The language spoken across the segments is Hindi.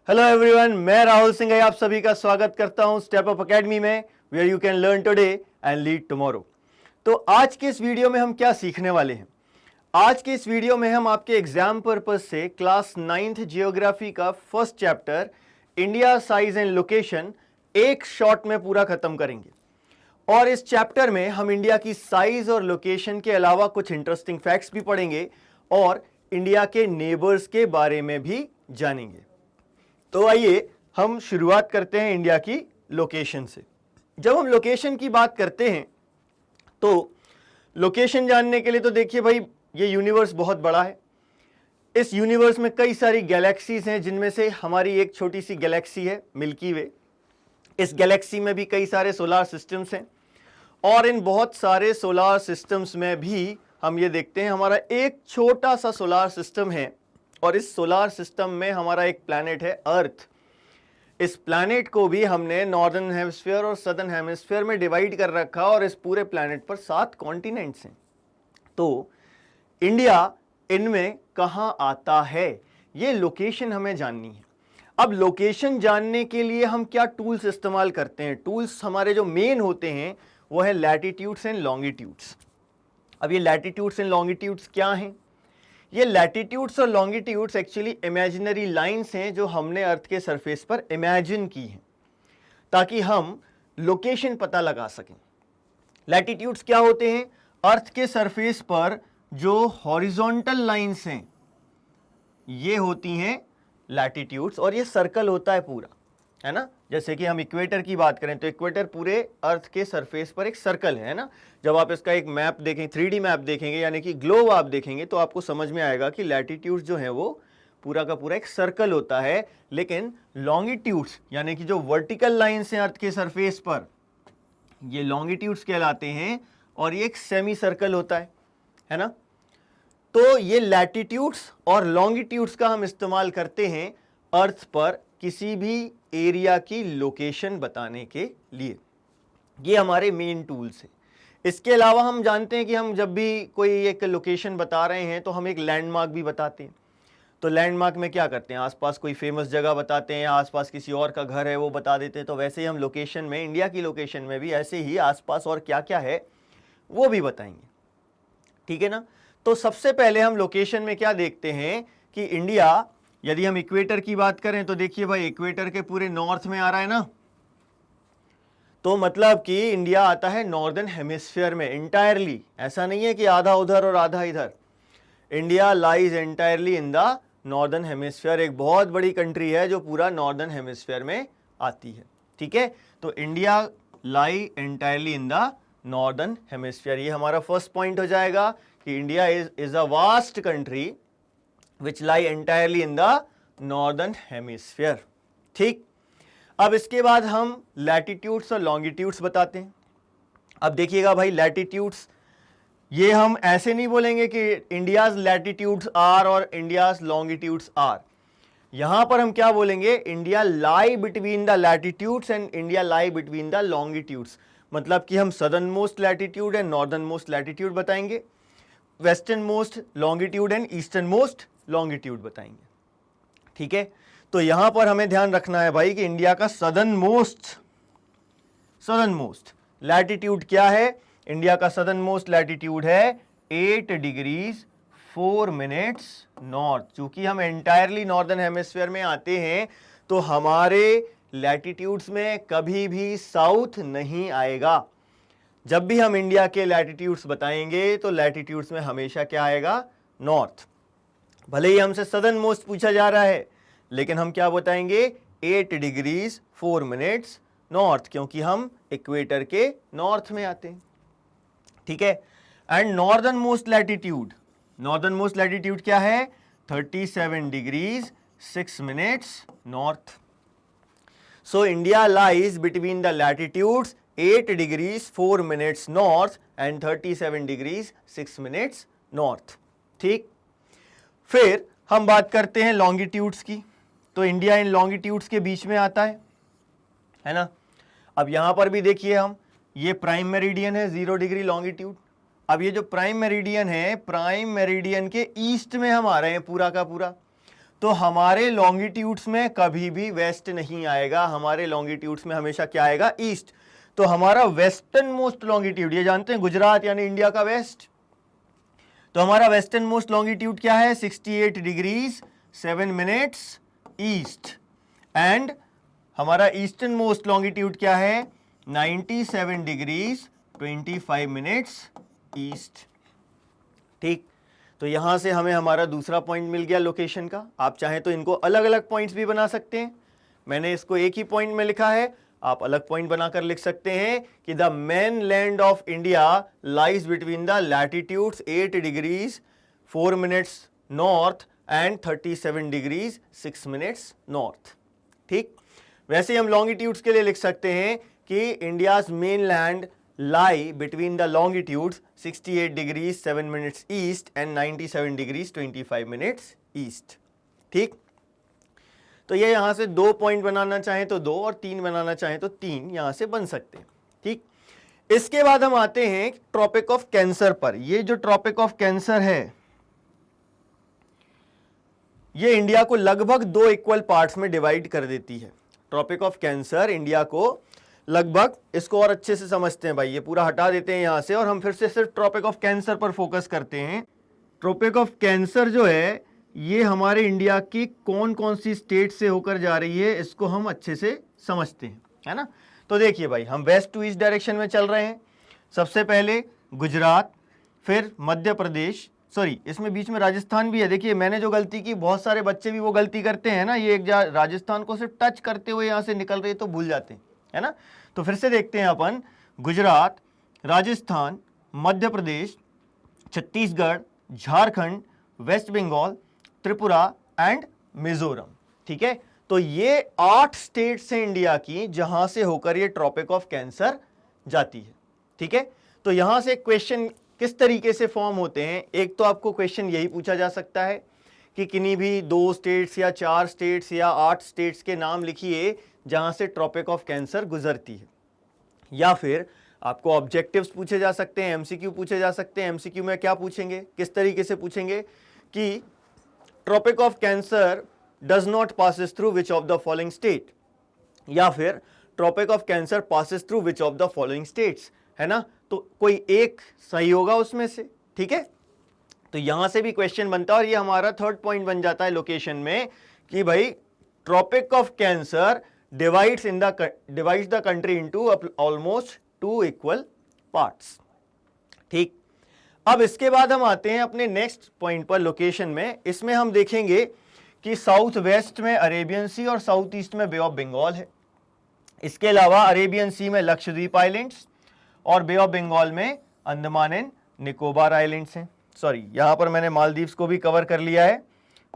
हेलो एवरीवन, मैं राहुल सिंह आप सभी का स्वागत करता हूं स्टेप अप एकेडमी में, where you can learn today and lead tomorrow. तो आज के इस वीडियो में हम क्या सीखने वाले हैं? आज के इस वीडियो में हम आपके एग्जाम पर्पज से क्लास 9th जियोग्राफी का first chapter India size and location एक शॉट में पूरा खत्म करेंगे। और इस चैप्टर में हम इंडिया की साइज और लोकेशन के अलावा कुछ इंटरेस्टिंग फैक्ट्स भी पढ़ेंगे और इंडिया के नेबर्स के बारे में भी जानेंगे। तो आइए हम शुरुआत करते हैं इंडिया की लोकेशन से। जब हम लोकेशन की बात करते हैं तो लोकेशन जानने के लिए तो देखिए भाई, ये यूनिवर्स बहुत बड़ा है। इस यूनिवर्स में कई सारी गैलेक्सीज हैं, जिनमें से हमारी एक छोटी सी गैलेक्सी है मिल्की वे। इस गैलेक्सी में भी कई सारे सोलार सिस्टम्स हैं और इन बहुत सारे सोलार सिस्टम्स में भी हम ये देखते हैं हमारा एक छोटा सा सोलार सिस्टम है और इस सोलार सिस्टम में हमारा एक प्लैनेट है अर्थ। इस प्लैनेट को भी हमने नॉर्दर्न हेमिस्फीयर और सदर्न हेमिस्फीयर में डिवाइड कर रखा और इस पूरे प्लैनेट पर 7 कॉन्टिनेंट्स हैं। तो इंडिया इनमें कहाँ आता है, ये लोकेशन हमें जाननी है। अब लोकेशन जानने के लिए हम क्या टूल्स इस्तेमाल करते हैं? टूल्स हमारे जो मेन होते हैं वो है लैटिट्यूड्स एंड लॉन्गिट्यूड्स। अब ये लैटिट्यूड्स एंड लॉन्गिट्यूड्स क्या हैं? ये लैटिट्यूड्स और लॉन्गिट्यूड्स एक्चुअली इमेजिनरी लाइंस हैं जो हमने अर्थ के सरफेस पर इमेजिन की हैं ताकि हम लोकेशन पता लगा सकें। लैटिट्यूड्स क्या होते हैं? अर्थ के सरफेस पर जो हॉरिजॉन्टल लाइंस हैं ये होती हैं लैटिट्यूड्स, और ये सर्कल होता है पूरा, है ना। जैसे कि हम इक्वेटर की बात करें तो इक्वेटर पूरे अर्थ के सरफेस पर एक सर्कल है ना। जब आप इसका एक मैप देखें, 3D मैप देखेंगे यानी कि ग्लोब आप देखेंगे तो आपको समझ में आएगा कि लैटिट्यूड्स जो है वो पूरा का पूरा एक सर्कल होता है। लेकिन लॉन्गिट्यूड्स यानी कि जो वर्टिकल लाइंस हैं अर्थ के सरफेस पर, ये लॉन्गिट्यूड्स कहलाते हैं और ये एक सेमी सर्कल होता है ना। तो ये लैटिट्यूड्स और लॉन्गिट्यूड्स का हम इस्तेमाल करते हैं अर्थ पर किसी भी एरिया की लोकेशन बताने के लिए। ये हमारे मेन टूल्स हैं। इसके अलावा हम जानते हैं कि हम जब भी कोई एक लोकेशन बता रहे हैं तो हम एक लैंडमार्क भी बताते हैं। तो लैंडमार्क में क्या करते हैं? आसपास कोई फेमस जगह बताते हैं, आसपास किसी और का घर है वो बता देते हैं। तो वैसे ही हम लोकेशन में, इंडिया की लोकेशन में भी ऐसे ही आसपास और क्या क्या है वो भी बताएंगे, ठीक है ना। तो सबसे पहले हम लोकेशन में क्या देखते हैं कि इंडिया, यदि हम इक्वेटर की बात करें तो देखिए भाई, इक्वेटर के पूरे नॉर्थ में आ रहा है ना। तो मतलब कि इंडिया आता है नॉर्दर्न हेमिस्फीयर में इंटायरली। ऐसा नहीं है कि आधा उधर और आधा इधर। India lies entirely in the northern hemisphere. एक बहुत बड़ी कंट्री है जो पूरा नॉर्दर्न हेमिस्फीयर में आती है, ठीक है। तो India lie entirely in the northern hemisphere. ये हमारा फर्स्ट पॉइंट हो जाएगा कि India is a vast country which lie entirely in the northern hemisphere, ठीक। अब इसके बाद हम लैटिट्यूड्स और लॉन्गिट्यूड्स बताते हैं। अब देखिएगा भाई, लैटिट्यूड्स ये हम ऐसे नहीं बोलेंगे कि इंडियाज लैटिट्यूड्स आर और इंडियाज लॉन्गिट्यूड्स आर। यहां पर हम क्या बोलेंगे? India lie between the latitudes and India lie between the longitudes. मतलब कि हम southernmost latitude and northernmost latitude बताएंगे, westernmost longitude and easternmost longitude बताएंगे, ठीक है। तो यहां पर हमें ध्यान रखना है भाई कि इंडिया का सदर्न मोस्ट लैटिट्यूड क्या है? इंडिया का सदर्न मोस्ट लैटिट्यूड है 8 डिग्रीज 4 मिनट्स नॉर्थ। चूंकि हम एंटायरली नॉर्दर्न हेमिस्फीयर में आते हैं तो हमारे लैटिट्यूड्स में कभी भी साउथ नहीं आएगा। जब भी हम इंडिया के लैटिट्यूड्स बताएंगे तो लैटिट्यूड्स में हमेशा क्या आएगा? नॉर्थ। भले ही हमसे सदर्न मोस्ट पूछा जा रहा है लेकिन हम क्या बताएंगे? 8 डिग्रीज 4 मिनट्स नॉर्थ, क्योंकि हम इक्वेटर के नॉर्थ में आते हैं, ठीक है। एंड नॉर्दर्न मोस्ट लैटिट्यूड क्या है? 37 degrees 6 minutes north. So India lies between the latitudes 8 degrees 4 minutes north and 37 degrees 6 minutes north, ठीक। फिर हम बात करते हैं लॉन्गिट्यूड्स की। तो इंडिया इन लॉन्गिट्यूड्स के बीच में आता है ना। अब यहां पर भी देखिए, हम ये प्राइम मेरिडियन है 0 डिग्री लॉन्गिट्यूड। अब ये जो प्राइम मेरिडियन है, प्राइम मेरिडियन के ईस्ट में हम आ रहे हैं पूरा का पूरा। तो हमारे लॉन्गिट्यूड्स में कभी भी वेस्ट नहीं आएगा, हमारे लॉन्गिट्यूड्स में हमेशा क्या आएगा, ईस्ट। तो हमारा वेस्टर्न मोस्ट लॉन्गिट्यूड, ये जानते हैं गुजरात यानी इंडिया का वेस्ट, तो हमारा वेस्टर्न मोस्ट लॉन्गिट्यूड क्या है, 68 डिग्रीज 7 मिनट्स ईस्ट। एंड हमारा ईस्टर्न मोस्ट लॉन्गिट्यूड क्या है, 97 डिग्रीज 25 मिनट्स ईस्ट। ठीक, तो यहां से हमें हमारा दूसरा पॉइंट मिल गया लोकेशन का। आप चाहें तो इनको अलग अलग पॉइंट्स भी बना सकते हैं, मैंने इसको एक ही पॉइंट में लिखा है, आप अलग पॉइंट बनाकर लिख सकते हैं कि the main land of India lies between the latitudes 8 degrees 4 minutes north and 37 degrees 6 minutes north. ठीक, वैसे हम लॉन्गिट्यूड्स के लिए लिख सकते हैं कि India's main land lie between the longitudes 68 degrees 7 minutes east and 97 degrees 25 minutes east। ठीक, तो ये यहां से 2 पॉइंट बनाना चाहें तो 2 और 3 बनाना चाहें तो 3 यहां से बन सकते हैं। ठीक, इसके बाद हम आते हैं ट्रॉपिक ऑफ कैंसर पर। ये जो ट्रॉपिक ऑफ कैंसर है ये इंडिया को लगभग 2 इक्वल पार्ट्स में डिवाइड कर देती है। ट्रॉपिक ऑफ कैंसर इंडिया को लगभग, इसको और अच्छे से समझते हैं भाई, ये पूरा हटा देते हैं यहां से और हम फिर से सिर्फ ट्रॉपिक ऑफ कैंसर पर फोकस करते हैं। ट्रॉपिक ऑफ कैंसर जो है ये हमारे इंडिया की कौन कौन सी स्टेट से होकर जा रही है इसको हम अच्छे से समझते हैं, है ना। तो देखिए भाई, हम वेस्ट टू ईस्ट डायरेक्शन में चल रहे हैं। सबसे पहले गुजरात, फिर मध्य प्रदेश, सॉरी इसमें बीच में राजस्थान भी है। देखिए मैंने जो गलती की, बहुत सारे बच्चे भी वो गलती करते हैं ना, ये एक राजस्थान को सिर्फ टच करते हुए यहां से निकल रहे तो भूल जाते हैं, है ना। तो फिर से देखते हैं अपन, गुजरात, राजस्थान, मध्य प्रदेश, छत्तीसगढ़, झारखंड, वेस्ट बंगाल, त्रिपुरा एंड मिजोरम। ठीक है, तो ये 8 स्टेट्स हैं इंडिया की जहां से होकर ये ट्रॉपिक ऑफ कैंसर जाती है। ठीक है, तो यहां से क्वेश्चन किस तरीके से फॉर्म होते हैं, एक तो आपको क्वेश्चन यही पूछा जा सकता है कि किन्हीं भी 2 स्टेट्स या 4 स्टेट्स या 8 स्टेट्स के नाम लिखिए जहां से ट्रॉपिक ऑफ कैंसर गुजरती है। या फिर आपको ऑब्जेक्टिव्स पूछे जा सकते हैं, एमसीक्यू पूछे जा सकते हैं। एमसीक्यू में क्या पूछेंगे, किस तरीके से पूछेंगे कि tropic of cancer does not passes through which of the following state, या फिर tropic of cancer passes through which of the following states, है ना। तो कोई एक सही होगा उसमें से। ठीक है, तो यहां से भी क्वेश्चन बनता है और ये हमारा थर्ड पॉइंट बन जाता है लोकेशन में कि भाई tropic of cancer divides the country into almost 2 equal parts। ठीक, अब इसके बाद हम आते हैं अपने नेक्स्ट पॉइंट पर लोकेशन में। इसमें हम देखेंगे कि साउथ वेस्ट में अरेबियन सी और साउथ ईस्ट में बे ऑफ बंगाल है। इसके अलावा अरेबियन सी में लक्षद्वीप आइलैंड्स और बे ऑफ बंगाल में अंडमान एंड निकोबार आइलैंड्स हैं। सॉरी, यहां पर मैंने मालदीव्स को भी कवर कर लिया है,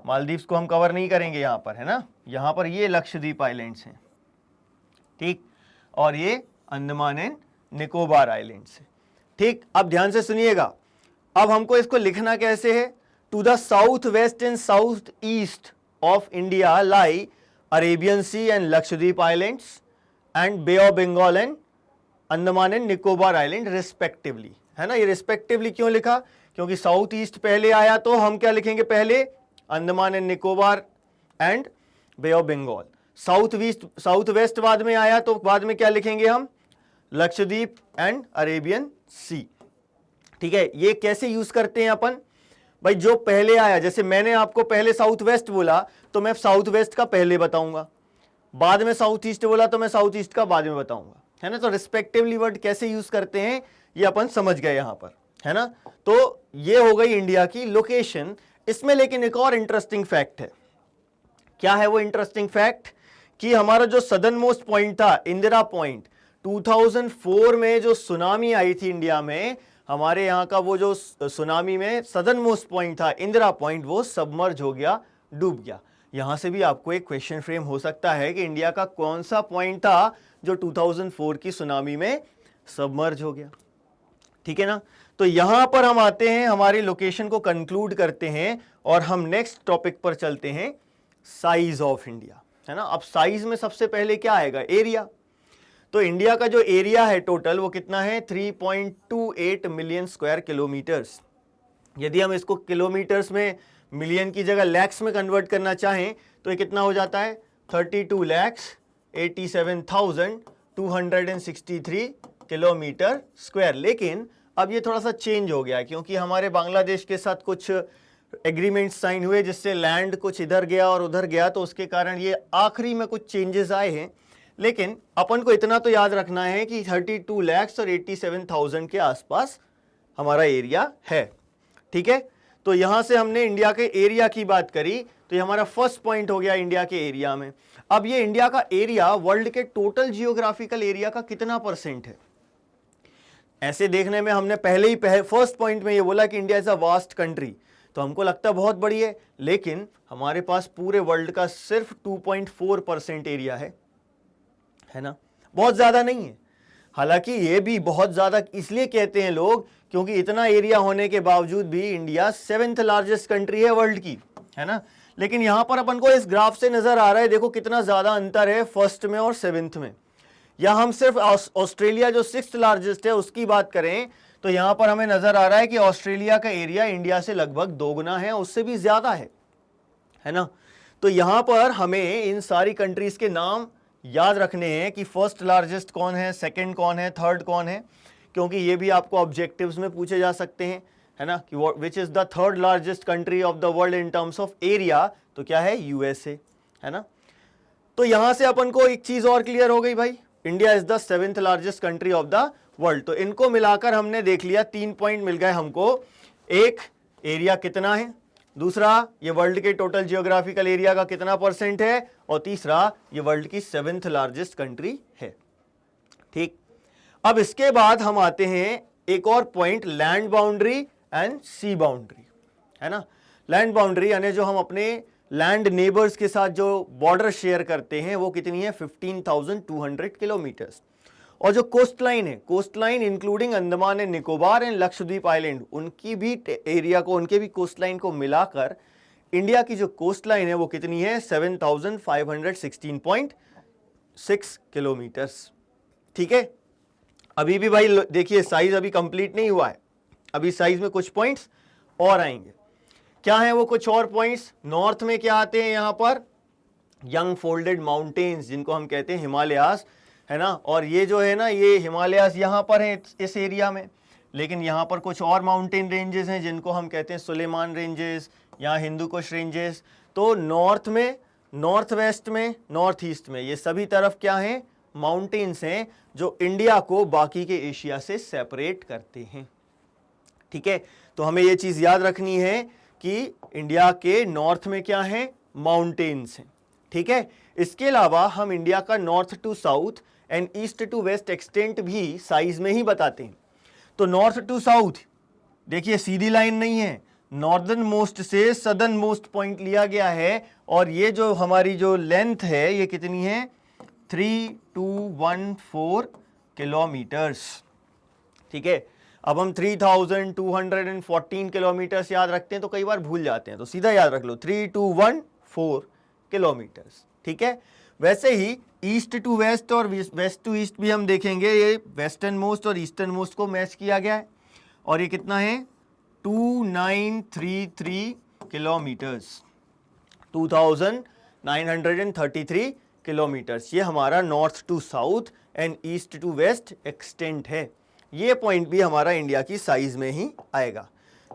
मालदीव्स को हम कवर नहीं करेंगे यहां पर, है ना। यहां पर ये लक्षद्वीप आइलैंड्स हैं, ठीक, और ये अंडमान एंड निकोबार आइलैंड्स है। ठीक, अब ध्यान से सुनिएगा, अब हमको इसको लिखना कैसे है। To the south west and south east of India lie Arabian sea and Lakshadweep islands and bay of Bengal and Andaman and Nicobar island respectively, है ना। ये रिस्पेक्टिवली क्यों लिखा, क्योंकि साउथ ईस्ट पहले आया तो हम क्या लिखेंगे, पहले Andaman and Nicobar and bay of Bengal. South west बाद में आया तो बाद में क्या लिखेंगे हम, लक्षद्वीप एंड अरेबियन सी। ठीक है, ये कैसे यूज करते हैं अपन भाई, जो पहले आया, जैसे मैंने आपको पहले साउथ वेस्ट बोला तो मैं साउथ वेस्ट का पहले बताऊंगा, बाद में साउथ ईस्ट बोला तो मैं साउथ ईस्ट का बाद में बताऊंगा, है ना। तो रिस्पेक्टिवली वर्ड कैसे यूज करते हैं ये अपन समझ गए यहां पर, है ना। तो ये हो गई इंडिया की लोकेशन। इसमें लेकिन एक और इंटरेस्टिंग फैक्ट है। क्या है वो इंटरेस्टिंग फैक्ट, कि हमारा जो सदर्न मोस्ट पॉइंट था, इंदिरा पॉइंट, 2004 में जो सुनामी आई थी इंडिया में, हमारे यहाँ का वो जो सुनामी में सदर्न मोस्ट पॉइंट था, इंदिरा पॉइंट, वो सबमर्ज हो गया, डूब गया। यहां से भी आपको एक क्वेश्चन फ्रेम हो सकता है कि इंडिया का कौन सा पॉइंट था जो 2004 की सुनामी में सबमर्ज हो गया। ठीक है ना। तो यहां पर हम आते हैं, हमारी लोकेशन को कंक्लूड करते हैं और हम नेक्स्ट टॉपिक पर चलते हैं, साइज ऑफ इंडिया, है ना। अब साइज में सबसे पहले क्या आएगा, एरिया। तो इंडिया का जो एरिया है टोटल वो कितना है, 3.28 मिलियन स्क्वायर किलोमीटर्स। यदि हम इसको किलोमीटर्स में मिलियन की जगह लैक्स में कन्वर्ट करना चाहें तो ये कितना हो जाता है 32,87,263 किलोमीटर स्क्वायर। लेकिन अब ये थोड़ा सा चेंज हो गया क्योंकि हमारे बांग्लादेश के साथ कुछ एग्रीमेंट साइन हुए जिससे लैंड कुछ इधर गया और उधर गया, तो उसके कारण ये आखिरी में कुछ चेंजेस आए हैं। लेकिन अपन को इतना तो याद रखना है कि 32 लाख और 87,000 के आसपास हमारा एरिया है। ठीक है, तो यहां से हमने इंडिया के एरिया की बात करी, तो ये हमारा फर्स्ट पॉइंट हो गया इंडिया के एरिया में। अब ये इंडिया का एरिया वर्ल्ड के टोटल जियोग्राफिकल एरिया का कितना परसेंट है? ऐसे देखने में हमने पहले ही फर्स्ट पॉइंट में ये बोला कि India is a vast country, तो हमको लगता बहुत बड़ी है, लेकिन हमारे पास पूरे वर्ल्ड का सिर्फ 2.4% एरिया है ना, बहुत ज्यादा नहीं है। हालांकि ये भी बहुत ज्यादा इसलिए कहते हैं लोग क्योंकि इतना एरिया होने के बावजूद भी इंडिया 7th लार्जेस्ट कंट्री है वर्ल्ड की, है ना। लेकिन यहां पर अपन को इस ग्राफ से नजर आ रहा है, देखो कितना ज्यादा अंतर है फर्स्ट में और 7th में। या हम सिर्फ ऑस्ट्रेलिया जो 6th लार्जेस्ट है उसकी बात करें तो यहां पर हमें नजर आ रहा है कि ऑस्ट्रेलिया का एरिया इंडिया से लगभग दोगुना है, उससे भी ज्यादा है ना। तो यहां पर हमें इन सारी कंट्रीज के नाम याद रखने हैं कि फर्स्ट लार्जेस्ट कौन है, सेकंड कौन है, थर्ड कौन है, क्योंकि ये भी आपको ऑब्जेक्टिव्स में पूछे जा सकते हैं, है ना, कि which is the third largest country of the world in terms of area, तो क्या है यूएसए, है ना। तो यहां से अपन को एक चीज और क्लियर हो गई भाई, India is the 7th largest country of the world. तो इनको मिलाकर हमने देख लिया, 3 पॉइंट मिल गए हमको। एक, एरिया कितना है, दूसरा ये वर्ल्ड के टोटल जियोग्राफिकल एरिया का कितना परसेंट है, और तीसरा ये वर्ल्ड की 7th लार्जेस्ट कंट्री है। ठीक, अब इसके बाद हम आते हैं एक और point, land boundary and sea boundary, है ना। लैंड बाउंड्री यानी जो हम अपने लैंड नेबर्स के साथ जो बॉर्डर शेयर करते हैं वो कितनी है 15,200 किलोमीटर्स। और जो कोस्ट लाइन है, coast line including Andaman and Nicobar and Lakshadweep island, उनकी भी एरिया को, उनके भी कोस्ट लाइन को मिलाकर इंडिया की जो कोस्ट लाइन है वो कितनी है 7,516.6 किलोमीटर्स। ठीक है, अभी भी भाई देखिए साइज अभी कंप्लीट नहीं हुआ है, अभी साइज में कुछ पॉइंट्स और आएंगे। क्या है वो कुछ और पॉइंट्स? नॉर्थ में क्या आते हैं यहां पर, यंग फोल्डेड माउंटेन्स जिनको हम कहते हैं हिमालयास, है ना। और ये जो है ना, ये हिमालयास यहां पर है इस एरिया में, लेकिन यहां पर कुछ और माउंटेन रेंजेस हैं जिनको हम कहते हैं सुलेमान रेंजेस या हिंदू कुश रेंजेस। तो नॉर्थ में, नॉर्थ वेस्ट में, नॉर्थ ईस्ट में, ये सभी तरफ क्या है माउंटेन्स हैं जो इंडिया को बाकी के एशिया से सेपरेट करते हैं। ठीक है, तो हमें ये चीज याद रखनी है कि इंडिया के नॉर्थ में क्या है माउंटेन्स हैं। ठीक है, इसके अलावा हम इंडिया का north to south and east to west extent भी साइज में ही बताते हैं। तो नॉर्थ टू साउथ देखिए सीधी लाइन नहीं है, नॉर्दर्न मोस्ट से सदर्न मोस्ट पॉइंट लिया गया है, और ये जो हमारी जो लेंथ है ये कितनी है 3214 किलोमीटर्स। ठीक है, अब हम 3214 किलोमीटर्स याद रखते हैं तो कई बार भूल जाते हैं, तो सीधा याद रख लो 3214 किलोमीटर्स। ठीक है, वैसे ही ईस्ट टू वेस्ट और वेस्ट टू ईस्ट भी हम देखेंगे, ये वेस्टर्न मोस्ट और ईस्टर्न मोस्ट को मैच किया गया है, और ये कितना है 2933 किलोमीटर्स, 2933 किलोमीटर्स। ये हमारा north to south and east to west extent है। ये पॉइंट भी हमारा इंडिया की साइज में ही आएगा।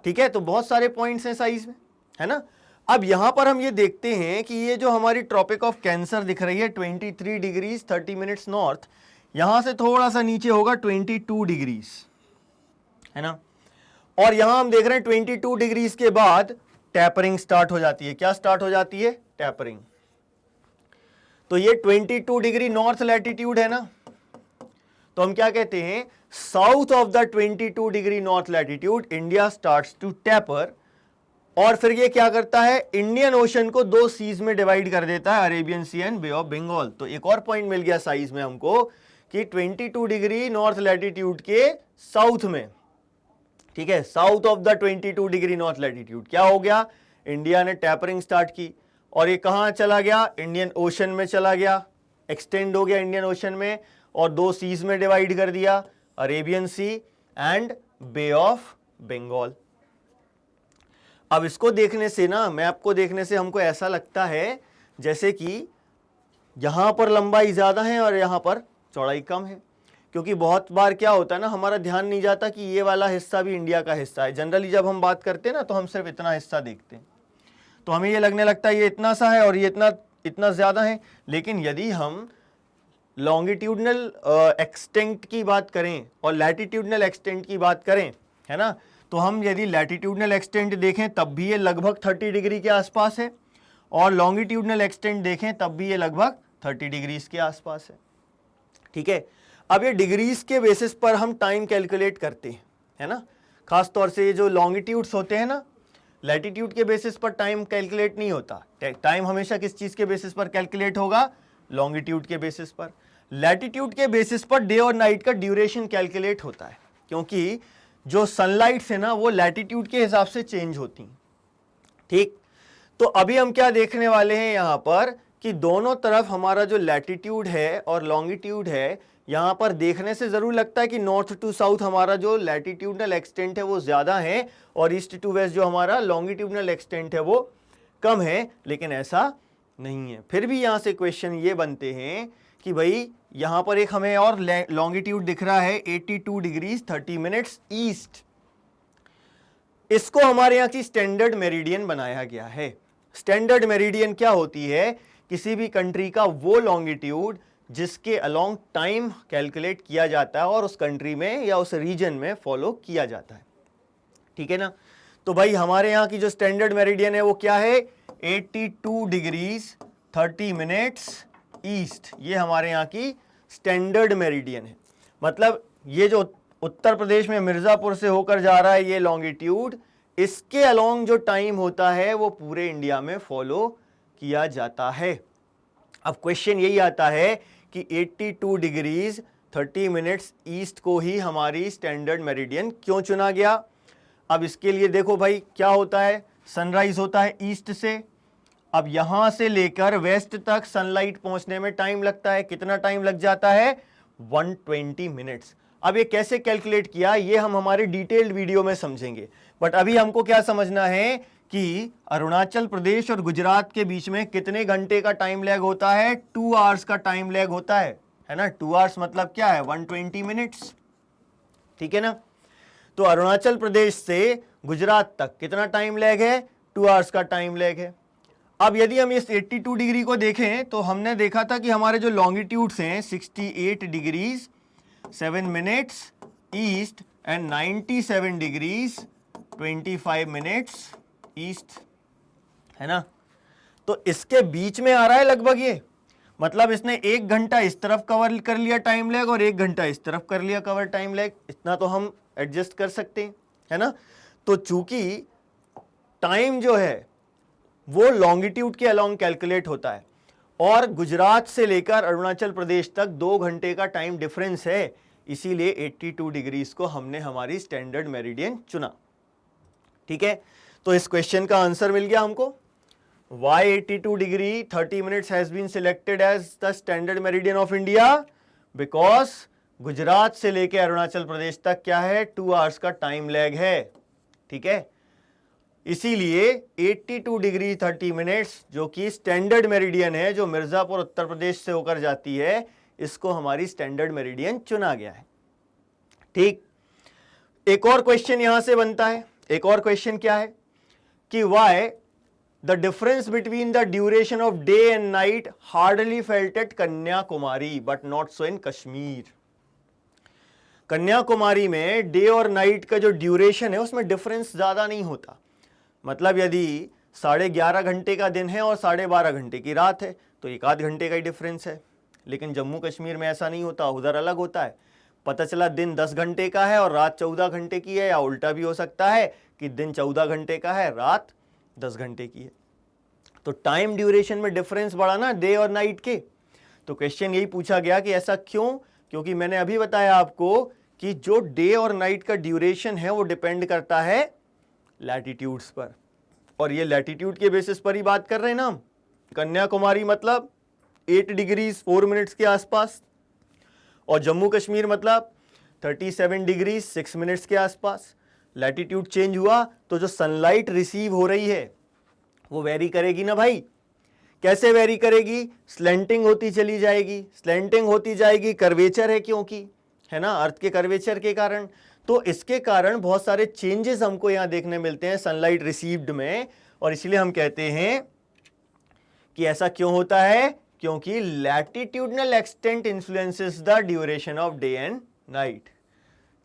ठीक है, तो बहुत सारे पॉइंट्स हैं साइज में, है ना। अब यहां पर हम ये देखते हैं कि ये जो हमारी ट्रॉपिक ऑफ कैंसर दिख रही है 23 डिग्रीज 30 मिनट्स नॉर्थ, यहां से थोड़ा सा नीचे होगा 22 डिग्रीज, है ना। और यहां हम देख रहे हैं 22 डिग्रीज के बाद टैपरिंग स्टार्ट हो जाती है। क्या स्टार्ट हो जाती है? टैपरिंग। तो ये 22 डिग्री नॉर्थ लैटिट्यूड है ना, तो हम क्या कहते हैं south of the 22 degree north latitude India starts to taper, और फिर ये क्या करता है इंडियन ओशन को 2 सीज में डिवाइड कर देता है, Arabian sea and bay of Bengal. तो एक और पॉइंट मिल गया साइज में हमको कि 22 डिग्री नॉर्थ लैटिट्यूड के साउथ में, ठीक है, south of the 22 degree north latitude क्या हो गया, इंडिया ने टैपरिंग स्टार्ट की, और ये कहां चला गया इंडियन ओशन में चला गया, एक्सटेंड हो गया इंडियन ओशन में, और 2 सीज में डिवाइड कर दिया, Arabian sea and bay of Bengal. अब इसको देखने से ना, मैप को देखने से हमको ऐसा लगता है जैसे कि यहाँ पर लंबाई ज़्यादा है और यहाँ पर चौड़ाई कम है, क्योंकि बहुत बार क्या होता है ना, हमारा ध्यान नहीं जाता कि ये वाला हिस्सा भी इंडिया का हिस्सा है। जनरली जब हम बात करते हैं ना तो हम सिर्फ इतना हिस्सा देखते हैं, तो हमें ये लगने लगता है ये इतना सा है और ये इतना ज़्यादा है। लेकिन यदि हम लॉन्गिट्यूडनल एक्सटेंट की बात करें और लैटिट्यूडनल एक्सटेंट की बात करें, है ना, तो हम यदि लैटिट्यूडनल एक्सटेंट देखें तब भी ये लगभग 30 डिग्री के आसपास है, और लॉन्गिट्यूडनल एक्सटेंट देखें तब भी ये लगभग 30 डिग्रीज के आसपास है। ठीक है, अब ये डिग्रीज के बेसिस पर हम टाइम कैलकुलेट करते हैं, है ना। खास तौर से ये जो लॉन्गिट्यूड्स होते हैं ना, लैटिट्यूड के बेसिस पर टाइम कैलकुलेट नहीं होता। टाइम हमेशा किस चीज़ के बेसिस पर कैलकुलेट होगा? लॉन्गिट्यूड के बेसिस पर। लैटिट्यूड के बेसिस पर डे और नाइट का ड्यूरेशन कैलकुलेट होता है, क्योंकि जो सनलाइट है ना वो लैटिट्यूड के हिसाब से चेंज होती हैं। ठीक, तो अभी हम क्या देखने वाले हैं यहाँ पर कि दोनों तरफ हमारा जो लैटिट्यूड है और लॉन्गिट्यूड है, यहाँ पर देखने से जरूर लगता है कि नॉर्थ टू साउथ हमारा जो लैटिट्यूडनल एक्सटेंट है वो ज्यादा है और ईस्ट टू वेस्ट जो हमारा लॉन्गिट्यूडनल एक्सटेंट है वो कम है, लेकिन ऐसा नहीं है। फिर भी यहाँ से क्वेश्चन ये बनते हैं कि भाई यहाँ पर एक हमें और लॉन्गिट्यूड दिख रहा है 82 डिग्रीज 30 मिनट्स ईस्ट, इसको हमारे यहाँ की स्टैंडर्ड मेरिडियन बनाया गया है। स्टैंडर्ड मेरिडियन क्या होती है? किसी भी कंट्री का वो लॉन्गिट्यूड जिसके अलोंग टाइम कैलकुलेट किया जाता है और उस कंट्री में या उस रीजन में फॉलो किया जाता है। ठीक है ना, तो भाई हमारे यहाँ की जो स्टैंडर्ड मेरिडियन है वो क्या है? 82 डिग्रीज 30 मिनट्स ईस्ट, ये हमारे यहाँ की स्टैंडर्ड मेरिडियन है। मतलब ये जो उत्तर प्रदेश में मिर्जापुर से होकर जा रहा है ये लॉन्गिट्यूड, इसके अलोंग जो टाइम होता है वो पूरे इंडिया में फॉलो किया जाता है। अब क्वेश्चन यही आता है कि 82 डिग्रीज 30 मिनट्स ईस्ट को ही हमारी स्टैंडर्ड मेरिडियन क्यों चुना गया? अब इसके लिए देखो भाई क्या होता है, सनराइज होता है ईस्ट से। अब यहां से लेकर वेस्ट तक सनलाइट पहुंचने में टाइम लगता है, कितना टाइम लग जाता है? 120 मिनट्स। अब ये कैसे कैलकुलेट किया ये हम हमारे डिटेल्ड वीडियो में समझेंगे, बट अभी हमको क्या समझना है कि अरुणाचल प्रदेश और गुजरात के बीच में कितने घंटे का टाइम लैग होता है? 2 आवर्स का टाइम लैग होता है ना। 2 आवर्स मतलब क्या है? 120 मिनट्स। ठीक है ना, तो अरुणाचल प्रदेश से गुजरात तक कितना टाइम लैग है? 2 आवर्स का टाइम लैग है। अब यदि हम इस 82 डिग्री को देखें तो हमने देखा था कि हमारे जो लॉन्गिट्यूड्स हैं 68 degrees 7 minutes east and 97 degrees 25 minutes east, है ना। तो इसके बीच में आ रहा है लगभग ये, मतलब इसने 1 घंटा इस तरफ कवर कर लिया टाइम लैग और 1 घंटा इस तरफ कर लिया कवर टाइम लैग, इतना तो हम एडजस्ट कर सकते हैं, है ना। तो चूंकि टाइम जो है वो लॉन्गिट्यूड के अलोंग कैलकुलेट होता है और गुजरात से लेकर अरुणाचल प्रदेश तक 2 घंटे का टाइम डिफरेंस है, इसीलिए 82 डिग्रीज को हमने हमारी स्टैंडर्ड मेरिडियन चुना। ठीक है, तो इस क्वेश्चन का आंसर मिल गया हमको। Why 82 degree 30 minutes has been selected as the standard meridian of India? Because Gujarat से लेकर अरुणाचल प्रदेश तक क्या है? 2 आवर्स का टाइम लैग है। ठीक है, इसीलिए 82 डिग्री 30 मिनट्स जो कि स्टैंडर्ड मेरिडियन है, जो मिर्जापुर उत्तर प्रदेश से होकर जाती है, इसको हमारी स्टैंडर्ड मेरिडियन चुना गया है। ठीक, एक और क्वेश्चन यहां से बनता है। एक और क्वेश्चन क्या है कि why the difference between the duration of day and night hardly felt at Kanyakumari but not so in Kashmir. Kanyakumari में डे और नाइट का जो ड्यूरेशन है उसमें डिफरेंस ज्यादा नहीं होता। मतलब यदि 11.5 घंटे का दिन है और 12.5 घंटे की रात है तो 1 आध घंटे का ही डिफरेंस है, लेकिन जम्मू कश्मीर में ऐसा नहीं होता, उधर अलग होता है। पता चला दिन 10 घंटे का है और रात 14 घंटे की है, या उल्टा भी हो सकता है कि दिन 14 घंटे का है, रात 10 घंटे की है। तो टाइम ड्यूरेशन में डिफरेंस बढ़ा ना डे और नाइट के। तो क्वेश्चन यही पूछा गया कि ऐसा क्यों? क्योंकि मैंने अभी बताया आपको कि जो डे और नाइट का ड्यूरेशन है वो डिपेंड करता है लैटिट्यूड्स पर, और ये लैटिट्यूड के बेसिस पर ही बात कर रहे हैं ना हम। कन्याकुमारी मतलब 8 डिग्रीज 4 मिनट्स के आसपास, और जम्मू कश्मीर मतलब 37 डिग्री 6 मिनट्स के आसपास। लैटिट्यूड चेंज हुआ तो जो सनलाइट रिसीव हो रही है वो वेरी करेगी ना भाई। कैसे वेरी करेगी? स्लैंटिंग होती चली जाएगी, स्लैंटिंग होती जाएगी, कर्वेचर है क्योंकि, है ना, अर्थ के कर्वेचर के कारण। तो इसके कारण बहुत सारे चेंजेस हमको यहां देखने मिलते हैं सनलाइट रिसीव्ड में, और इसलिए हम कहते हैं कि ऐसा क्यों होता है? क्योंकि latitudinal extent influences the duration of day and night.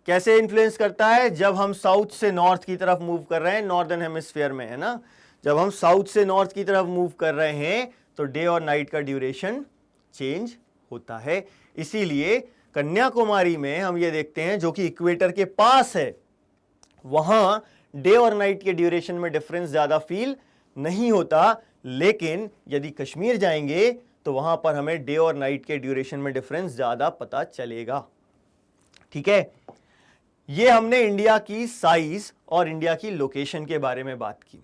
कैसे इन्फ्लुएंस करता है? जब हम साउथ से नॉर्थ की तरफ मूव कर रहे हैं, नॉर्दर्न हेमिस्फीयर में, है ना, जब हम साउथ से नॉर्थ की तरफ मूव कर रहे हैं तो डे और नाइट का ड्यूरेशन चेंज होता है। इसीलिए कन्याकुमारी में हम ये देखते हैं, जो कि इक्वेटर के पास है, वहां डे और नाइट के ड्यूरेशन में डिफरेंस ज्यादा फील नहीं होता, लेकिन यदि कश्मीर जाएंगे तो वहां पर हमें डे और नाइट के ड्यूरेशन में डिफरेंस ज्यादा पता चलेगा। ठीक है, ये हमने इंडिया की साइज और इंडिया की लोकेशन के बारे में बात की,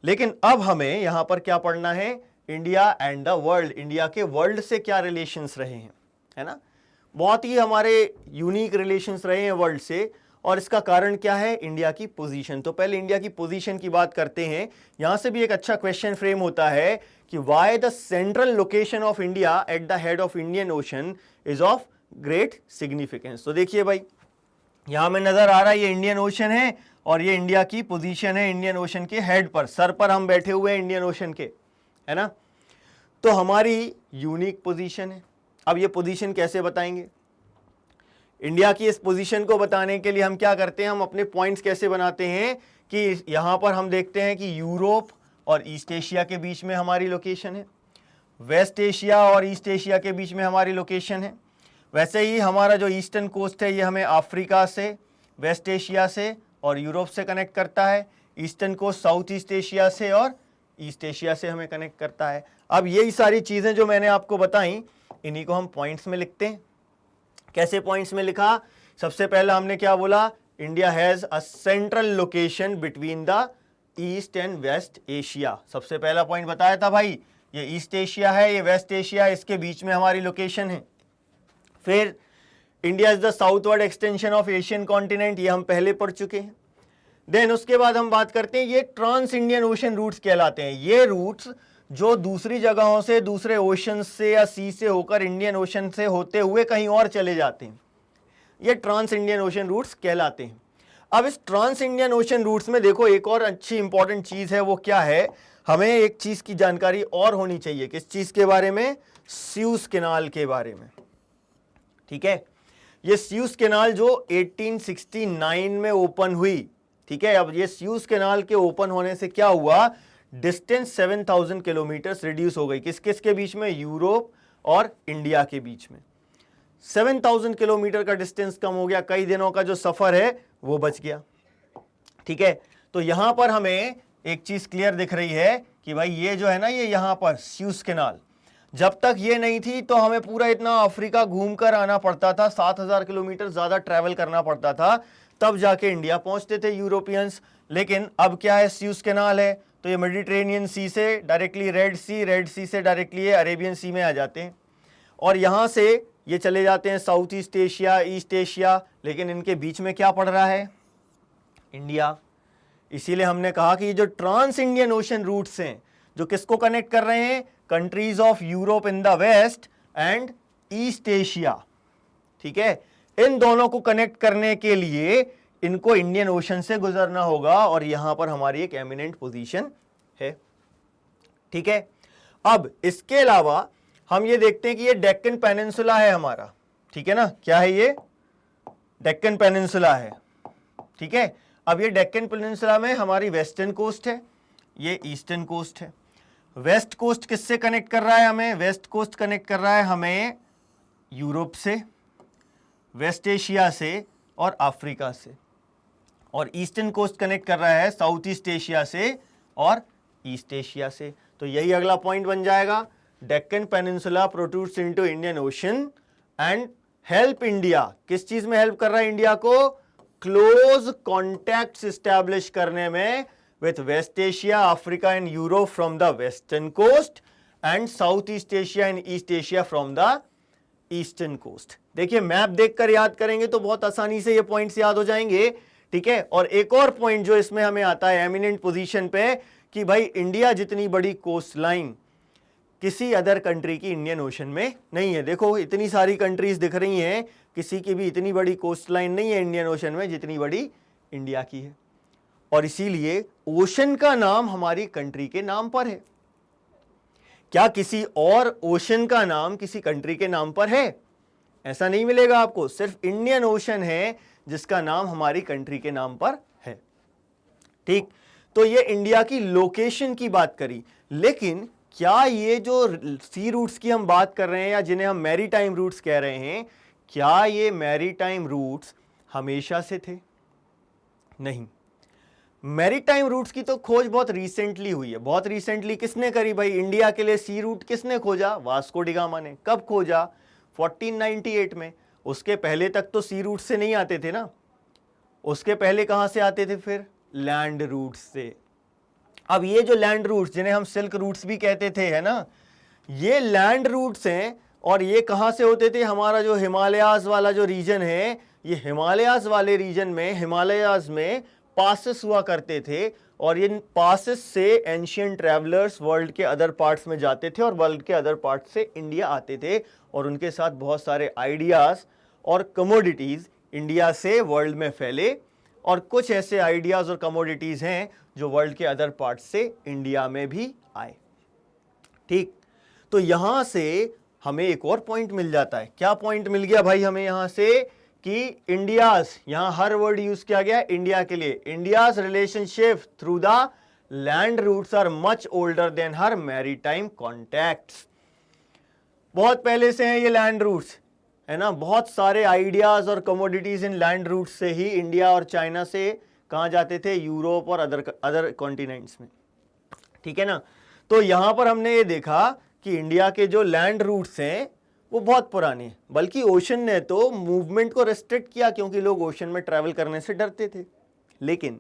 लेकिन अब हमें यहां पर क्या पढ़ना है? India and the world. India के वर्ल्ड से क्या रिलेशंस रहे हैं, है ना, बहुत ही हमारे यूनिक रिलेशंस रहे हैं वर्ल्ड से, और इसका कारण क्या है? इंडिया की पोजीशन। तो पहले इंडिया की पोजीशन की बात करते हैं। यहां से भी एक अच्छा क्वेश्चन फ्रेम होता है कि why the central location of India at the head of Indian ocean is of great significance. तो देखिए भाई, यहां में नजर आ रहा है ये इंडियन ओशन है और ये इंडिया की पोजीशन है इंडियन ओशन के हेड पर, सर पर हम बैठे हुए हैं इंडियन ओशन के, है ना। तो हमारी यूनिक पोजीशन है। अब ये पोजीशन कैसे बताएंगे? इंडिया की इस पोजीशन को बताने के लिए हम क्या करते हैं? हम अपने पॉइंट्स कैसे बनाते हैं कि यहां पर हम देखते हैं कि यूरोप और ईस्ट एशिया के बीच में हमारी लोकेशन है, वेस्ट एशिया और ईस्ट एशिया के बीच में हमारी लोकेशन है। वैसे ही हमारा जो ईस्टर्न कोस्ट है ये हमें अफ्रीका से, वेस्ट एशिया से और यूरोप से कनेक्ट करता है। Eastern coast south east Asia से और ईस्ट एशिया से हमें कनेक्ट करता है। अब यही सारी चीज़ें जो मैंने आपको बताई, इन्हीं को हम पॉइंट्स में लिखते हैं। कैसे पॉइंट्स में लिखा? सबसे पहला हमने क्या बोला? India has a central location between the east and west Asia. सबसे पहला पॉइंट बताया था भाई, ये ईस्ट एशिया है, ये वेस्ट एशिया है, इसके बीच में हमारी लोकेशन है। फिर India is the southward extension of Asian continent, ये हम पहले पढ़ चुके हैं। देन उसके बाद हम बात करते हैं, ये ट्रांस इंडियन ओशन रूट्स कहलाते हैं। ये रूट्स जो दूसरी जगहों से, दूसरे ओशन से या सी से होकर इंडियन ओशन से होते हुए कहीं और चले जाते हैं, ये ट्रांस इंडियन ओशन रूट्स कहलाते हैं। अब इस ट्रांस इंडियन ओशन रूट्स में देखो एक और अच्छी इंपॉर्टेंट चीज है, वो क्या है? हमें एक चीज की जानकारी और होनी चाहिए। किस चीज के बारे में? स्यूज कैनाल के बारे में। ठीक है, ये स्यूज कैनाल जो 1869 में ओपन हुई, ठीक है। अब ये स्यूज कैनाल के ओपन होने से क्या हुआ? डिस्टेंस 7000 किलोमीटर रिड्यूस हो गई। किस किस के बीच में? यूरोप और इंडिया के बीच में 7000 किलोमीटर का डिस्टेंस कम हो गया। कई दिनों का जो सफर है वो बच गया। ठीक है, तो यहां पर हमें एक चीज क्लियर दिख रही है कि भाई ये जो है ना, ये यहां पर स्यूज कैनाल, जब तक ये नहीं थी तो हमें पूरा इतना अफ्रीका घूमकर आना पड़ता था, 7000 किलोमीटर ज्यादा ट्रैवल करना पड़ता था, तब जाके इंडिया पहुंचते थे यूरोपियंस। लेकिन अब क्या है? स्यूज कैनाल है, तो ये मेडिटेरेनियन सी से डायरेक्टली रेड सी से डायरेक्टली ये अरेबियन सी में आ जाते हैं, और यहां से ये चले जाते हैं south east Asia, east Asia. लेकिन इनके बीच में क्या पड़ रहा है? इंडिया। इसीलिए हमने कहा कि ये जो ट्रांस इंडियन ओशन रूट्स हैं, जो किसको कनेक्ट कर रहे हैं? Countries of Europe in the west and east Asia. ठीक है, इन दोनों को कनेक्ट करने के लिए इनको इंडियन ओशन से गुजरना होगा, और यहां पर हमारी एक एमिनेंट पोजीशन है। ठीक है, अब इसके अलावा हम ये देखते हैं कि ये डेक्कन पेनिनसुला है हमारा। ठीक है ना, क्या है ये? डेक्कन पेनिनसुला है। ठीक है, अब ये डेक्कन पेनिनसुला में हमारी वेस्टर्न कोस्ट है, ये ईस्टर्न कोस्ट है। वेस्ट कोस्ट किससे कनेक्ट कर रहा है हमें? वेस्ट कोस्ट कनेक्ट कर रहा है हमें यूरोप से, वेस्ट एशिया से और अफ्रीका से, और ईस्टर्न कोस्ट कनेक्ट कर रहा है साउथ ईस्ट एशिया से और ईस्ट एशिया से। तो यही अगला पॉइंट बन जाएगा। Deccan peninsula protrudes into Indian ocean and help India. किस चीज में हेल्प कर रहा है इंडिया को? क्लोज कॉन्टैक्ट्स एस्टैब्लिश करने में with West Asia, Africa and Europe from the western coast and Southeast Asia and East Asia from the eastern coast। देखिए मैप देखकर याद करेंगे तो बहुत आसानी से ये पॉइंट्स याद हो जाएंगे। ठीक है। और एक और पॉइंट जो इसमें हमें आता है एमिनेंट पोजीशन पे, कि भाई इंडिया जितनी बड़ी कोस्ट लाइन किसी अदर कंट्री की इंडियन ओशन में नहीं है। देखो इतनी सारी कंट्रीज दिख रही हैं, किसी की भी इतनी बड़ी कोस्ट लाइन नहीं है इंडियन ओशन में जितनी बड़ी इंडिया की है। और इसीलिए ओशन का नाम हमारी कंट्री के नाम पर है। क्या किसी और ओशन का नाम किसी कंट्री के नाम पर है? ऐसा नहीं मिलेगा आपको। सिर्फ इंडियन ओशन है जिसका नाम हमारी कंट्री के नाम पर है। ठीक, तो ये इंडिया की लोकेशन की बात करी, लेकिन क्या ये जो सी रूट्स की हम बात कर रहे हैं या जिन्हें हम मैरीटाइम रूट्स कह रहे हैं, क्या ये मैरीटाइम रूट्स हमेशा से थे? नहीं। मैरीटाइम रूट्स की तो खोज बहुत रिसेंटली हुई है। बहुत रिसेंटली किसने करी भाई? इंडिया के लिए सी रूट किसने खोजा? वास्को डी गामा ने। कब खोजा? 1498 में। उसके पहले तक तो सी रूट से नहीं आते थे ना। उसके पहले कहां से आते थे? फिर लैंड रूट्स से। अब ये जो लैंड रूट्स जिन्हें हम सिल्क रूट्स भी कहते थे, है ना, ये लैंड रूट्स हैं। और ये कहां से होते थे? हमारा जो हिमालयाज वाला जो रीजन है, ये हिमालयाज वाले रीजन में, हिमालयाज में पासेस हुआ करते थे। और इन पासेस से एंशिएंट ट्रैवलर्स वर्ल्ड के अदर पार्ट्स में जाते थे और वर्ल्ड के अदर पार्ट से इंडिया आते थे, और उनके साथ बहुत सारे आइडियाज और कमोडिटीज इंडिया से वर्ल्ड में फैले। और कुछ ऐसे आइडियाज और कमोडिटीज हैं जो वर्ल्ड के अदर पार्ट से इंडिया में भी आए। ठीक, तो यहां से हमें एक और पॉइंट मिल जाता है। क्या पॉइंट मिल गया भाई हमें यहां से? कि इंडियाज, यहां हर वर्ड यूज किया गया इंडिया के लिए। India's relationship through the land routes are much older than her maritime contacts. बहुत पहले से हैं ये लैंड रूट्स, है ना। बहुत सारे आइडियाज और कमोडिटीज इन लैंड रूट्स से ही इंडिया और चाइना से कहां जाते थे? यूरोप और अदर कॉन्टिनेंट्स में। ठीक है ना। तो यहां पर हमने ये देखा कि इंडिया के जो लैंड रूट्स हैं वो बहुत पुराने हैं। बल्कि ओशन ने तो मूवमेंट को रेस्ट्रिक्ट किया, क्योंकि लोग ओशन में ट्रैवल करने से डरते थे। लेकिन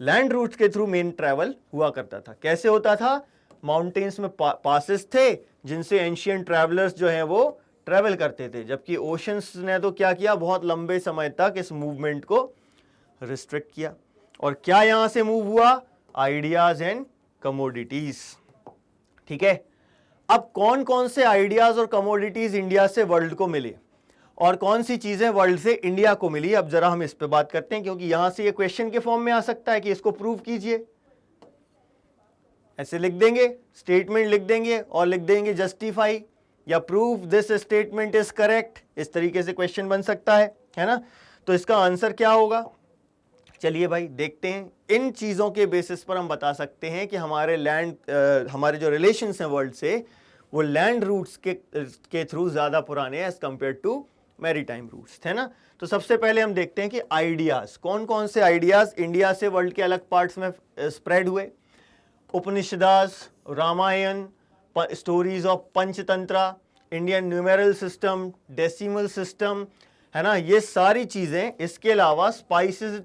लैंड रूट्स के थ्रू मेन ट्रैवल हुआ करता था। कैसे होता था? माउंटेन्स में पासेस थे जिनसे एंशिएंट ट्रैवलर्स जो हैं वो ट्रैवल करते थे। जबकि ओशंस ने तो क्या किया? बहुत लंबे समय तक इस मूवमेंट को रिस्ट्रिक्ट किया। और क्या यहां से मूव हुआ? Ideas and commodities. ठीक है। अब कौन कौन से आइडियाज और कमोडिटीज इंडिया से वर्ल्ड को मिले और कौन सी चीजें वर्ल्ड से इंडिया को मिली, अब जरा हम इस पे बात करते हैं, क्योंकि यहां से ये क्वेश्चन के फॉर्म में आ सकता है कि इसको प्रूव कीजिए। ऐसे लिख देंगे, स्टेटमेंट लिख देंगे और लिख देंगे जस्टिफाई या prove this statement is correct. इस तरीके से क्वेश्चन बन सकता है ना। तो इसका आंसर क्या होगा? चलिए भाई देखते हैं। इन चीजों के बेसिस पर हम बता सकते हैं कि हमारे जो रिलेशंस हैं वर्ल्ड से, वो लैंड रूट्स के थ्रू ज्यादा पुराने हैं as compare to maritime routes, है ना। तो सबसे पहले हम देखते हैं कि आइडियाज, कौन कौन से आइडियाज इंडिया से वर्ल्ड के अलग पार्ट्स में स्प्रेड हुए। Upanishads, Ramayana, stories of Panchatantra, Indian numeral system, decimal system, है ना, ये सारी चीजें। इसके अलावा स्पाइसेस,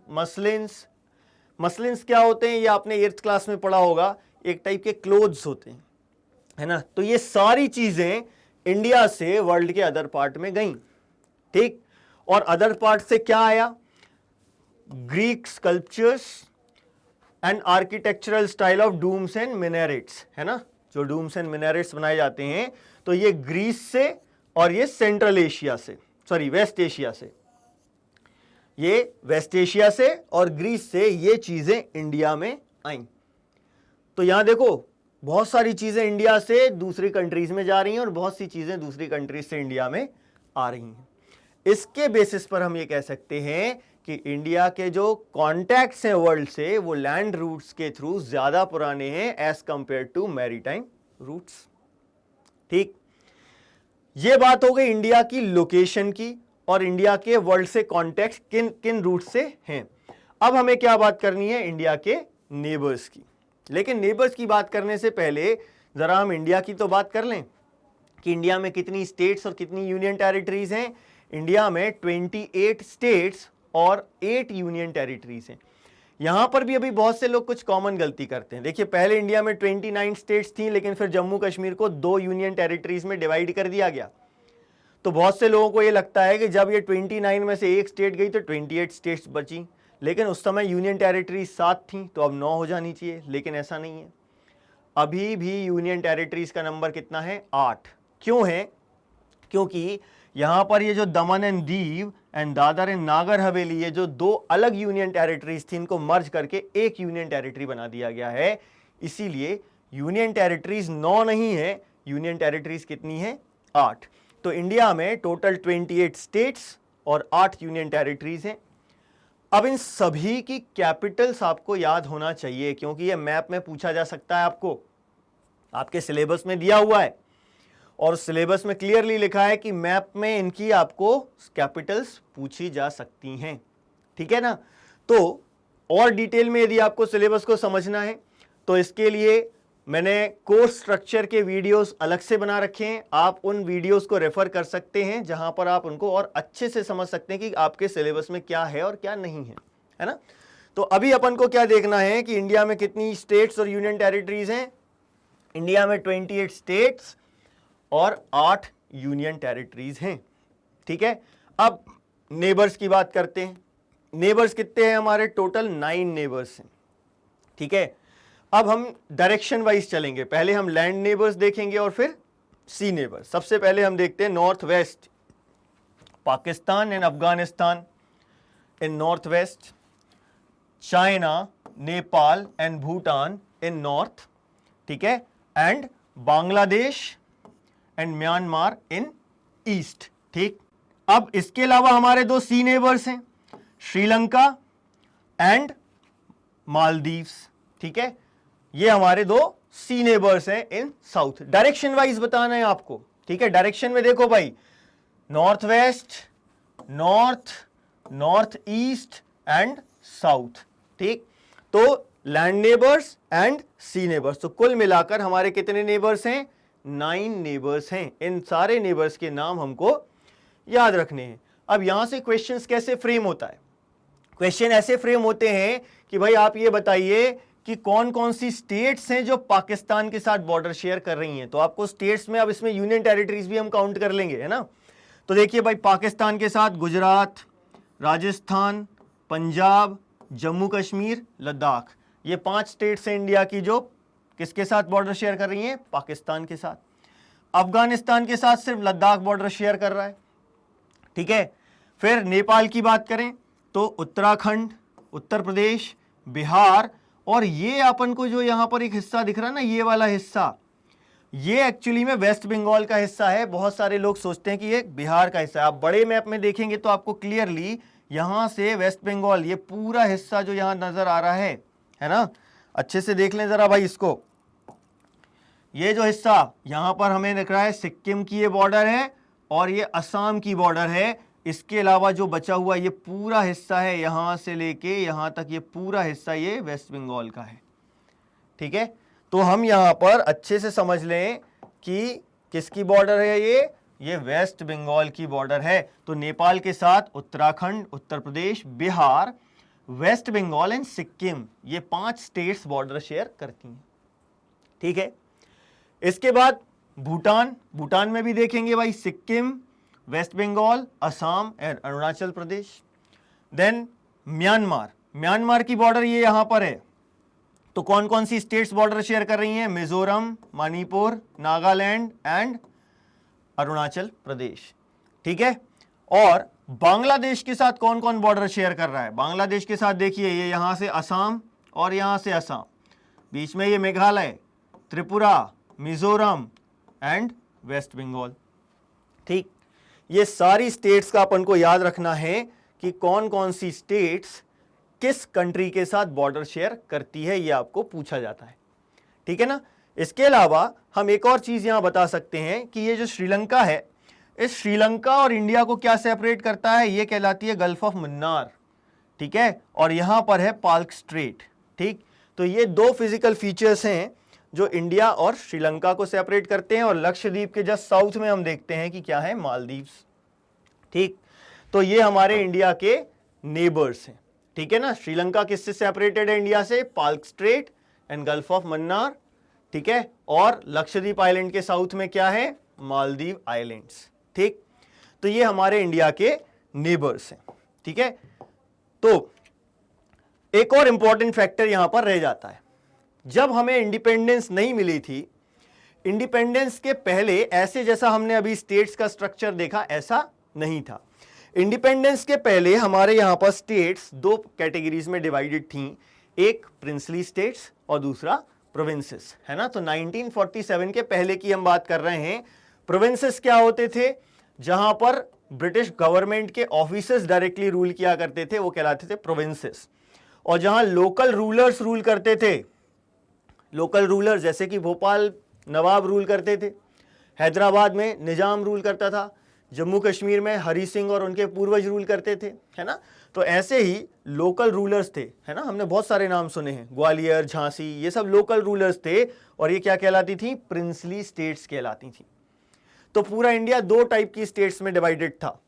मसलिन्स क्या होते हैं? ये आपने 8th क्लास में पढ़ा होगा, एक टाइप के क्लोथ्स होते हैं, है ना। तो ये सारी चीजें इंडिया से वर्ल्ड के अदर पार्ट में गईं। ठीक, और अदर पार्ट से क्या आया? Greek sculptures and architectural style of domes and minarets, है ना। जो डूम्स एंड मिनारेट्स बनाए जाते हैं, तो ये ग्रीस से और ये सेंट्रल एशिया से, सॉरी वेस्ट एशिया से, ये वेस्ट एशिया से और ग्रीस से ये चीजें इंडिया में आई। तो यहां देखो बहुत सारी चीजें इंडिया से दूसरी कंट्रीज में जा रही हैं और बहुत सी चीजें दूसरी कंट्रीज से इंडिया में आ रही हैं। इसके बेसिस पर हम ये कह सकते हैं कि इंडिया के जो कॉन्टैक्ट्स हैं वर्ल्ड से, वो लैंड रूट्स के थ्रू ज्यादा पुराने हैं as compare to maritime routes. ठीक, ये बात हो गई इंडिया की लोकेशन की और इंडिया के वर्ल्ड से कॉन्टैक्ट किन किन रूट से हैं। अब हमें क्या बात करनी है? इंडिया के नेबर्स की। लेकिन नेबर्स की बात करने से पहले जरा हम इंडिया की तो बात कर लें कि इंडिया में कितनी स्टेट्स और कितनी यूनियन टेरिटरीज हैं। इंडिया में 28 स्टेट्स और 8 यूनियन टेरिटरीज हैं। यहां पर भी अभी बहुत से लोग कुछ कॉमन गलती करते हैं। देखिए, पहले इंडिया में 29 स्टेट्स थी, लेकिन फिर जम्मू कश्मीर को 2 यूनियन टेरिटरीज में डिवाइड कर दिया गया। तो बहुत से लोगों को ये लगता है कि जब ये 29 में से एक स्टेट गई तो 28 स्टेट्स बची, लेकिन उस समय यूनियन टेरिटरीज 7 थी, तो अब 9 हो जानी चाहिए, लेकिन ऐसा नहीं है। अभी भी यूनियन टेरिटरीज का नंबर कितना है? 8। क्यों है? क्योंकि यहां पर ये जो दमन and Diu and Dadar and Nagar Haveli, ये जो 2 अलग यूनियन टेरिटरीज थी, इनको मर्ज करके एक यूनियन टेरिटरी बना दिया गया है। इसीलिए यूनियन टेरिटरीज 9 नहीं है, यूनियन टेरिटरीज कितनी है? 8। तो इंडिया में टोटल 28 स्टेट्स और 8 यूनियन टेरिटरीज हैं। अब इन सभी की कैपिटल्स आपको याद होना चाहिए, क्योंकि ये मैप में पूछा जा सकता है, आपको आपके सिलेबस में दिया हुआ है और सिलेबस में क्लियरली लिखा है कि मैप में इनकी आपको कैपिटल्स पूछी जा सकती हैं। ठीक है ना? तो और डिटेल में यदि आपको सिलेबस को समझना है तो इसके लिए मैंने कोर्स स्ट्रक्चर के वीडियोस अलग से बना रखे हैं। आप उन वीडियोस को रेफर कर सकते हैं, जहां पर आप उनको और अच्छे से समझ सकते हैं कि आपके सिलेबस में क्या है और क्या नहीं है ना? तो अभी अपन को क्या देखना है कि इंडिया में कितनी स्टेट्स और यूनियन टेरिटरीज हैं। इंडिया में 28 स्टेट्स और 8 यूनियन टेरिटरीज हैं। ठीक है, अब नेबर्स की बात करते हैं। नेबर्स कितने हैं हमारे? टोटल 9 नेबर्स हैं। ठीक है, अब हम डायरेक्शन वाइज चलेंगे। पहले हम लैंड नेबर्स देखेंगे और फिर सी नेबर्स। सबसे पहले हम देखते हैं north west, Pakistan and Afghanistan in north west, China, Nepal and Bhutan in north, ठीक है, and Bangladesh and Myanmar in east. ठीक, अब इसके अलावा हमारे 2 सी नेबर्स हैं, श्रीलंका एंड मालदीव्स। ठीक है, ये हमारे 2 सी नेबर्स हैं इन साउथ। डायरेक्शन वाइज बताना है आपको। ठीक है, डायरेक्शन में देखो भाई, north west, north, north east and south. ठीक, तो land neighbours and sea neighbours, तो कुल मिलाकर हमारे कितने नेबर्स हैं? 9 नेबर्स हैं। इन सारे नेबर्स के नाम हमको याद रखने हैं। अब यहां से क्वेश्चंस कैसे फ्रेम होता है? क्वेश्चन ऐसे फ्रेम होते हैं कि भाई आप ये बताइए कि कौन कौन सी स्टेट्स हैं जो पाकिस्तान के साथ बॉर्डर शेयर कर रही हैं। तो आपको स्टेट्स में, अब इसमें यूनियन टेरिटरीज भी हम काउंट कर लेंगे, है ना? तो देखिए भाई, पाकिस्तान के साथ गुजरात, राजस्थान, पंजाब, जम्मू कश्मीर, लद्दाख, ये 5 स्टेट्स हैं इंडिया की जो किसके साथ बॉर्डर शेयर कर रही हैं? पाकिस्तान के साथ। अफगानिस्तान के साथ सिर्फ लद्दाख बॉर्डर शेयर कर रहा है। ठीक है, फिर नेपाल की बात करें तो उत्तराखंड, उत्तर प्रदेश, बिहार, और ये अपन को जो यहां पर एक हिस्सा दिख रहा है ना, ये वाला हिस्सा, ये एक्चुअली में वेस्ट बंगाल का हिस्सा है। बहुत सारे लोग सोचते हैं कि ये बिहार का हिस्सा है। आप बड़े मैप में देखेंगे तो आपको क्लियरली यहां से वेस्ट बंगाल, ये पूरा हिस्सा जो यहां नजर आ रहा है ना, अच्छे से देख लें जरा भाई इसको। ये जो हिस्सा यहां पर हमें दिख रहा है, सिक्किम की ये बॉर्डर है और ये असम की बॉर्डर है। इसके अलावा जो बचा हुआ ये पूरा हिस्सा है, यहां से लेके यहां तक, ये पूरा हिस्सा ये वेस्ट बंगाल का है। ठीक है, तो हम यहां पर अच्छे से समझ लें कि किसकी बॉर्डर है ये वेस्ट बंगाल की बॉर्डर है। तो नेपाल के साथ उत्तराखंड, उत्तर प्रदेश, बिहार, वेस्ट बंगाल एंड सिक्किम, ये 5 स्टेट्स बॉर्डर शेयर करती हैं। ठीक है, इसके बाद भूटान, भूटान में भी देखेंगे भाई, Sikkim, West Bengal, Assam and Arunachal Pradesh. Then Myanmar, Myanmar की बॉर्डर ये यहां पर है। तो कौन कौन सी स्टेट्स बॉर्डर शेयर कर रही हैं? मिजोरम, मणिपुर, नागालैंड एंड अरुणाचल प्रदेश। ठीक है, और बांग्लादेश के साथ कौन कौन बॉर्डर शेयर कर रहा है? बांग्लादेश के साथ देखिए, ये यहां से असम और यहां से असम, बीच में ये मेघालय, त्रिपुरा, मिजोरम एंड वेस्ट बंगाल। ठीक, ये सारी स्टेट्स का अपन को याद रखना है कि कौन कौन सी स्टेट्स किस कंट्री के साथ बॉर्डर शेयर करती है, ये आपको पूछा जाता है। ठीक है ना? इसके अलावा हम एक और चीज यहां बता सकते हैं कि ये जो श्रीलंका है, इस श्रीलंका और इंडिया को क्या सेपरेट करता है? ये कहलाती है गल्फ ऑफ मन्नार। ठीक है, और यहां पर है पाल्क स्ट्रेट। ठीक, तो ये 2 फिजिकल फीचर्स हैं जो इंडिया और श्रीलंका को सेपरेट करते हैं। और लक्षद्वीप के जस्ट साउथ में हम देखते हैं कि क्या है? मालदीव्स। ठीक, तो ये हमारे इंडिया के नेबर्स हैं। ठीक है ना? श्रीलंका किससे सेपरेटेड है इंडिया से? Palk straight and gulf of Mannar. ठीक है, और लक्षद्वीप आइलैंड के साउथ में क्या है? मालदीव आइलैंड्स। ठीक, तो ये हमारे इंडिया के नेबर्स हैं। ठीक है, तो एक और इंपॉर्टेंट फैक्टर यहां पर रह जाता है। जब हमें इंडिपेंडेंस नहीं मिली थी, इंडिपेंडेंस के पहले ऐसे जैसा हमने अभी स्टेट्स का स्ट्रक्चर देखा ऐसा नहीं था। इंडिपेंडेंस के पहले हमारे यहां पर स्टेट्स दो कैटेगरीज में डिवाइडेड थी, एक प्रिंसली स्टेट्स और दूसरा प्रोविंसेस, है ना। तो 1947 के पहले की हम बात कर रहे हैं। प्रोविंसेस क्या होते थे? जहां पर ब्रिटिश गवर्नमेंट के ऑफिसर्स डायरेक्टली रूल किया करते थे वो कहलाते थे प्रोविंसेस। और जहां लोकल रूलर्स रूल करते थे, लोकल रूलर्स जैसे कि भोपाल नवाब रूल करते थे, हैदराबाद में निजाम रूल करता था, जम्मू कश्मीर में हरी सिंह और उनके पूर्वज रूल करते थे, है ना। तो ऐसे ही लोकल रूलर्स थे, है ना। हमने बहुत सारे नाम सुने हैं, ग्वालियर, झांसी, ये सब लोकल रूलर्स थे। और ये क्या कहलाती थी? प्रिंसली स्टेट्स कहलाती थी। तो पूरा इंडिया दो टाइप की स्टेट्स में डिवाइडेड था,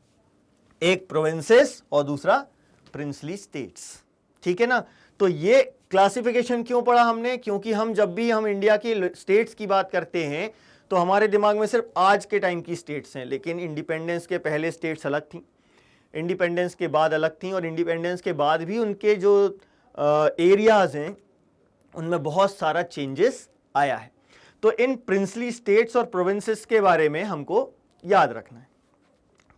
एक प्रोविंसेस और दूसरा प्रिंसली स्टेट्स, ठीक है ना। तो ये क्लासिफिकेशन क्यों पढ़ा हमने? क्योंकि हम जब भी हम इंडिया की स्टेट्स की बात करते हैं तो हमारे दिमाग में सिर्फ आज के टाइम की स्टेट्स हैं, लेकिन इंडिपेंडेंस के पहले स्टेट्स अलग थी, इंडिपेंडेंस के बाद अलग थी, और इंडिपेंडेंस के बाद भी उनके जो एरियाज हैं उनमें बहुत सारा चेंजेस आया है। तो इन प्रिंसली स्टेट्स और प्रोविंसेस के बारे में हमको याद रखना है,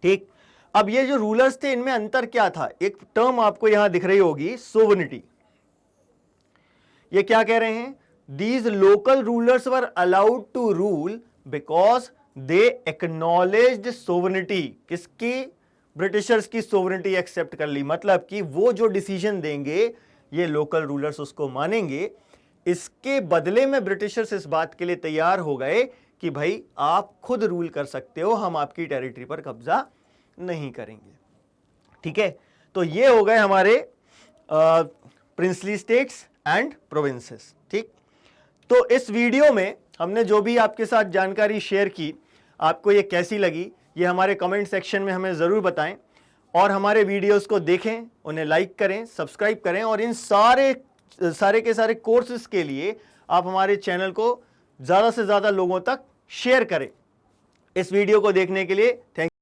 ठीक। अब ये जो रूलर्स थे इनमें अंतर क्या था? एक टर्म आपको यहां दिख रही होगी, सोवनिटी। ये क्या कह रहे हैं? These local rulers were allowed to rule because they acknowledged sovereignty। किसकी? ब्रिटिशर्स की सोवरेनिटी एक्सेप्ट कर ली। मतलब कि वो जो डिसीजन देंगे ये लोकल रूलर्स उसको मानेंगे। इसके बदले में ब्रिटिशर्स इस बात के लिए तैयार हो गए कि भाई आप खुद रूल कर सकते हो, हम आपकी टेरिटरी पर कब्जा नहीं करेंगे, ठीक है। तो ये हो गए हमारे प्रिंसली स्टेट्स एंड प्रोविंसेस, ठीक। तो इस वीडियो में हमने जो भी आपके साथ जानकारी शेयर की, आपको ये कैसी लगी ये हमारे कमेंट सेक्शन में हमें ज़रूर बताएं। और हमारे वीडियोस को देखें, उन्हें लाइक करें, सब्सक्राइब करें, और इन सारे के सारे कोर्सेज के लिए आप हमारे चैनल को ज़्यादा से ज़्यादा लोगों तक शेयर करें। इस वीडियो को देखने के लिए थैंक